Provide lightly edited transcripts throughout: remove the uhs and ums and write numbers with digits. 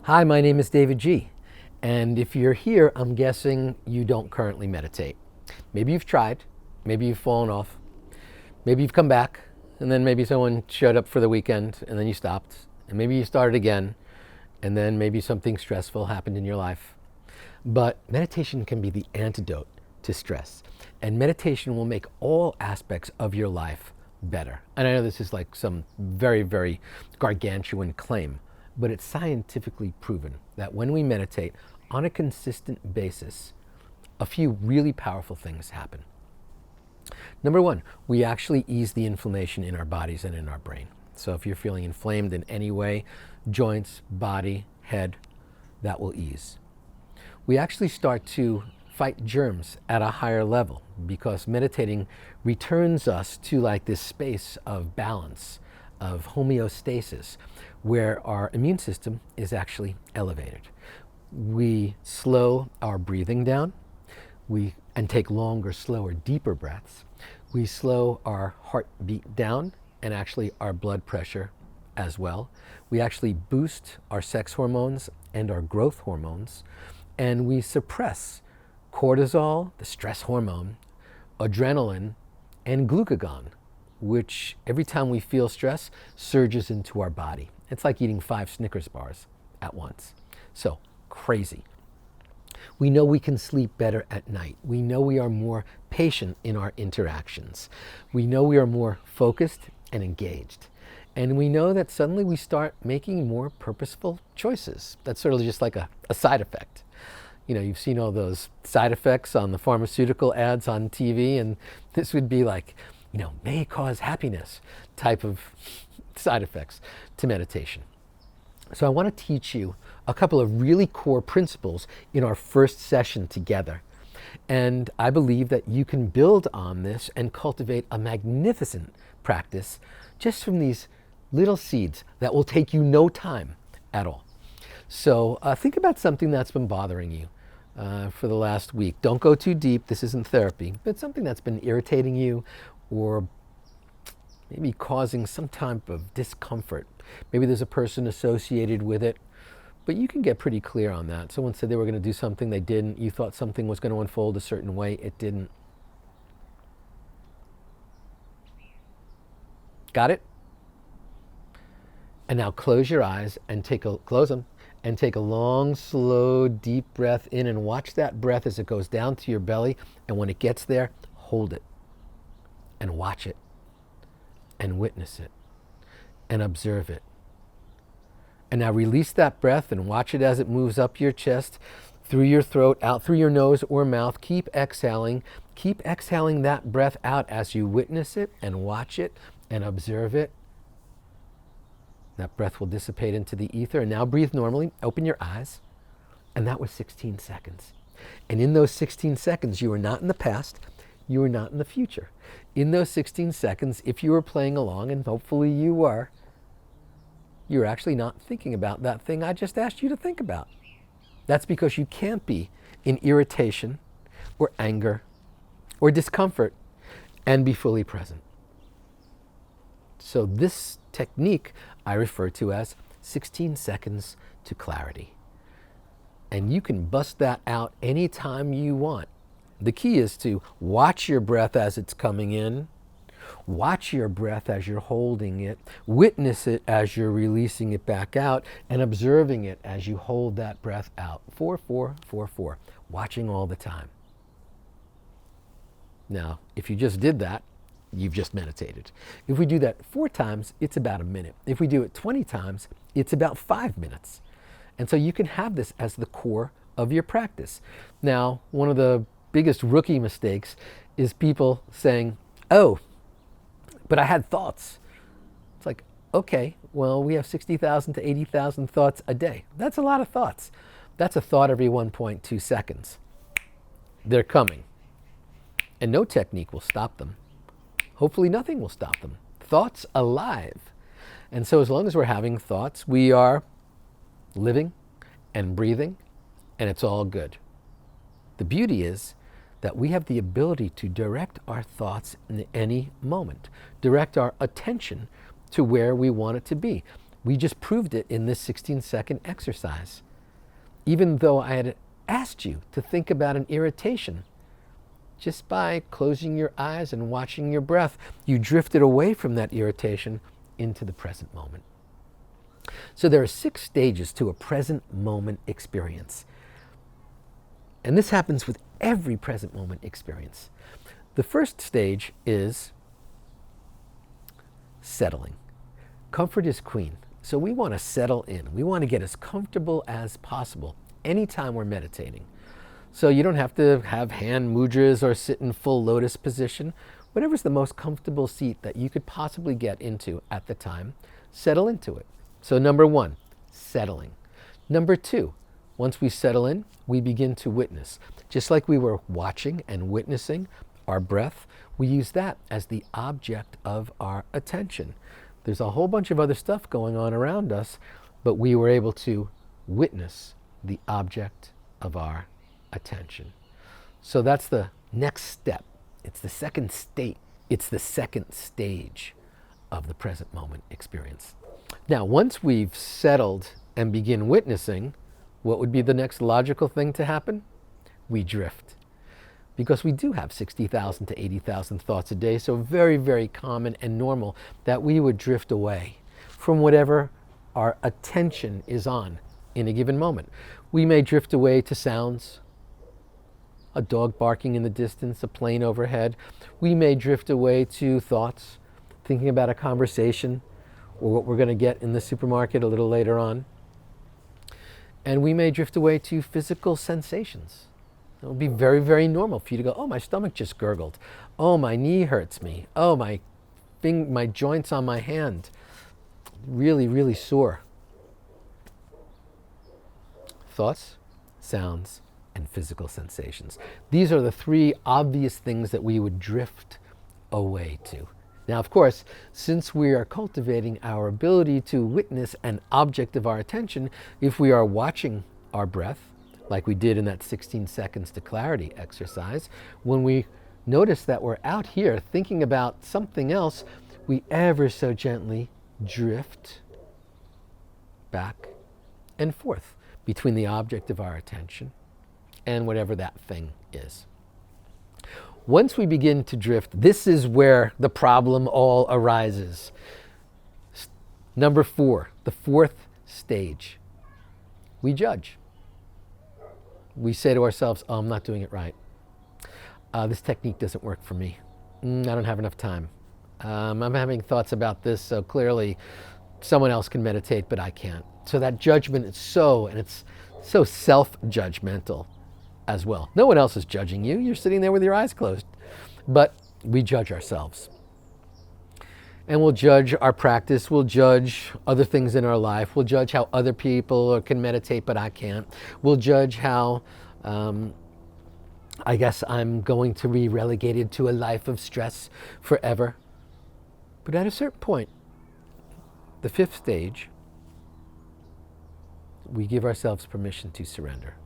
Hi, my name is David G. And if you're here, I'm guessing you don't currently meditate. Maybe you've tried, maybe you've fallen off, maybe you've come back, and then maybe someone showed up for the weekend and then you stopped, and maybe you started again, and then maybe something stressful happened in your life. But meditation can be the antidote to stress, and meditation will make all aspects of your life better. And I know this is like some very, very gargantuan claim, but it's scientifically proven that when we meditate on a consistent basis, a few really powerful things happen. Number one, we actually ease the inflammation in our bodies and in our brain. So if you're feeling inflamed in any way, joints, body, head, that will ease. We actually start to fight germs at a higher level because meditating returns us to like this space of balance, of homeostasis, where our immune system is actually elevated. We slow our breathing down, and take longer, slower, deeper breaths. We slow our heartbeat down and actually our blood pressure as well. We actually boost our sex hormones and our growth hormones, and we suppress cortisol, the stress hormone, adrenaline, and glucagon, which every time we feel stress surges into our body. It's like eating 5 Snickers bars at once. So crazy. We know we can sleep better at night. We know we are more patient in our interactions. We know we are more focused and engaged. And we know that suddenly we start making more purposeful choices. That's sort of just like a side effect. You know, you've seen all those side effects on the pharmaceutical ads on TV, and this would be like, may cause happiness type of side effects to meditation. So I want to teach you a couple of really core principles in our first session together. And I believe that you can build on this and cultivate a magnificent practice just from these little seeds that will take you no time at all. So think about something that's been bothering you for the last week. Don't go too deep. This isn't therapy, but something that's been irritating you or maybe causing some type of discomfort. Maybe there's a person associated with it, but you can get pretty clear on that. Someone said they were going to do something, they didn't. You thought something was going to unfold a certain way, it didn't. Got it? And now close your eyes and close them and take a long, slow, deep breath in and watch that breath as it goes down to your belly. And when it gets there, hold it and watch it and witness it and observe it. And now release that breath and watch it as it moves up your chest, through your throat, out through your nose or mouth. Keep exhaling. Keep exhaling that breath out as you witness it and watch it and observe it. That breath will dissipate into the ether. And now breathe normally. Open your eyes. And that was 16 seconds. And in those 16 seconds, you were not in the past. You were not in the future. In those 16 seconds, if you were playing along, and hopefully you were, you're actually not thinking about that thing I just asked you to think about. That's because you can't be in irritation or anger or discomfort and be fully present. So this technique I refer to as 16 seconds to clarity. And you can bust that out anytime you want. The key is to watch your breath as it's coming in. Watch your breath as you're holding it. Witness it as you're releasing it back out and observing it as you hold that breath out. 4, 4, 4, 4. Watching all the time. Now, if you just did that, you've just meditated. If we do that 4 times, it's about a minute. If we do it 20 times, it's about 5 minutes. And so you can have this as the core of your practice. Now, one of the biggest rookie mistakes is people saying, oh, but I had thoughts. It's like, okay, well, we have 60,000 to 80,000 thoughts a day. That's a lot of thoughts. That's a thought every 1.2 seconds. They're coming. And no technique will stop them. Hopefully nothing will stop them. Thoughts alive. And so as long as we're having thoughts, we are living and breathing, and it's all good. The beauty is that we have the ability to direct our thoughts in any moment, direct our attention to where we want it to be. We just proved it in this 16-second exercise. Even though I had asked you to think about an irritation, just by closing your eyes and watching your breath, you drifted away from that irritation into the present moment. So there are 6 stages to a present moment experience. And this happens with every present moment experience. The first stage is settling. Comfort is queen. So we want to settle in. We want to get as comfortable as possible anytime we're meditating. So you don't have to have hand mudras or sit in full lotus position. Whatever's the most comfortable seat that you could possibly get into at the time, settle into it. So number 1, settling. Number 2, once we settle in, we begin to witness. Just like we were watching and witnessing our breath, we use that as the object of our attention. There's a whole bunch of other stuff going on around us, but we were able to witness the object of our attention. So that's the next step. It's the second state. It's the second stage of the present moment experience. Now, once we've settled and begin witnessing, what would be the next logical thing to happen? We drift. Because we do have 60,000 to 80,000 thoughts a day, so very, very common and normal that we would drift away from whatever our attention is on in a given moment. We may drift away to sounds, a dog barking in the distance, a plane overhead. We may drift away to thoughts, thinking about a conversation or what we're going to get in the supermarket a little later on. And we may drift away to physical sensations. It would be very, very normal for you to go, oh, my stomach just gurgled. Oh, my knee hurts me. Oh, my joints on my hand, really, really sore. Thoughts, sounds, and physical sensations. These are the 3 obvious things that we would drift away to. Now, of course, since we are cultivating our ability to witness an object of our attention, if we are watching our breath, like we did in that 16 seconds to clarity exercise, when we notice that we're out here thinking about something else, we ever so gently drift back and forth between the object of our attention and whatever that thing is. Once we begin to drift, this is where the problem all arises. Number 4, the 4th stage. We judge. We say to ourselves, oh, I'm not doing it right. This technique doesn't work for me. I don't have enough time. I'm having thoughts about this, so clearly someone else can meditate, but I can't. So that judgment is it's so self-judgmental as well. No one else is judging you. You're sitting there with your eyes closed. But we judge ourselves. And we'll judge our practice. We'll judge other things in our life. We'll judge how other people can meditate, but I can't. We'll judge how, I guess I'm going to be relegated to a life of stress forever. But at a certain point, the 5th stage, we give ourselves permission to surrender.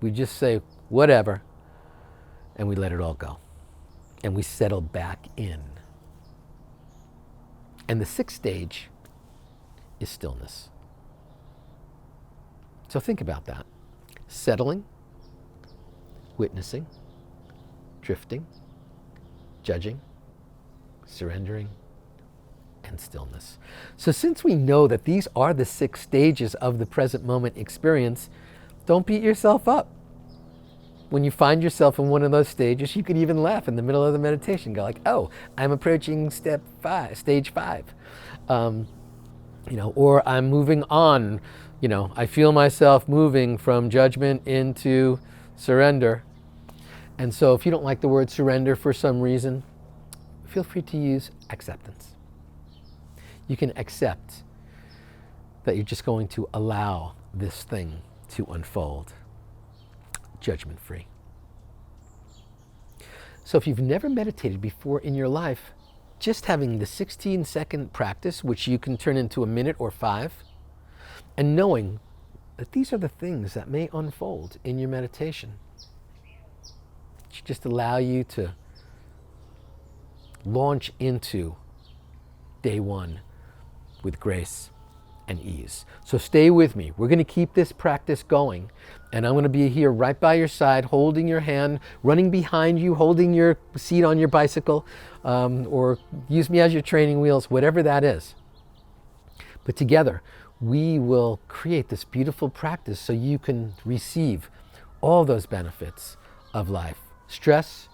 We just say, whatever, and we let it all go. And we settle back in. And the 6th stage is stillness. So think about that. Settling, witnessing, drifting, judging, surrendering, and stillness. So since we know that these are the 6 stages of the present moment experience, don't beat yourself up. When you find yourself in one of those stages, you could even laugh in the middle of the meditation. Go like, oh, I'm approaching stage 5. Or I'm moving on. I feel myself moving from judgment into surrender. And so if you don't like the word surrender for some reason, feel free to use acceptance. You can accept that you're just going to allow this thing to unfold. Judgment-free. So if you've never meditated before in your life, just having the 16-second practice, which you can turn into a minute or 5, and knowing that these are the things that may unfold in your meditation, should just allow you to launch into day 1 with grace and ease. So stay with me. We're going to keep this practice going. And I'm going to be here right by your side, holding your hand, running behind you, holding your seat on your bicycle, or use me as your training wheels, whatever that is. But together, we will create this beautiful practice so you can receive all those benefits of life. Stress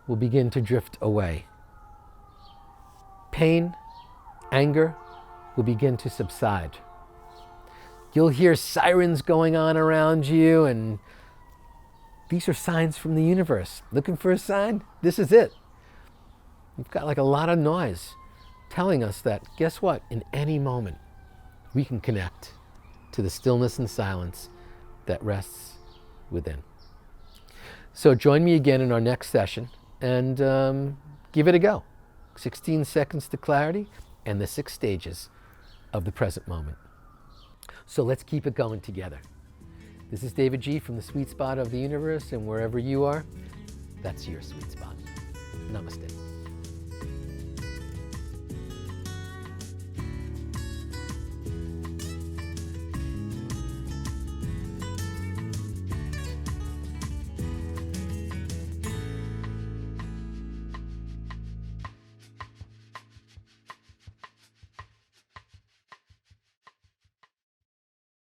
will begin to drift away. Pain, anger will begin to subside. You'll hear sirens going on around you, and these are signs from the universe. Looking for a sign? This is it. We've got like a lot of noise telling us that, guess what? In any moment, we can connect to the stillness and silence that rests within. So join me again in our next session and give it a go. 16 seconds to clarity and the 6 stages of the present moment. So let's keep it going together. This is David G from the sweet spot of the universe, and wherever you are, that's your sweet spot. Namaste.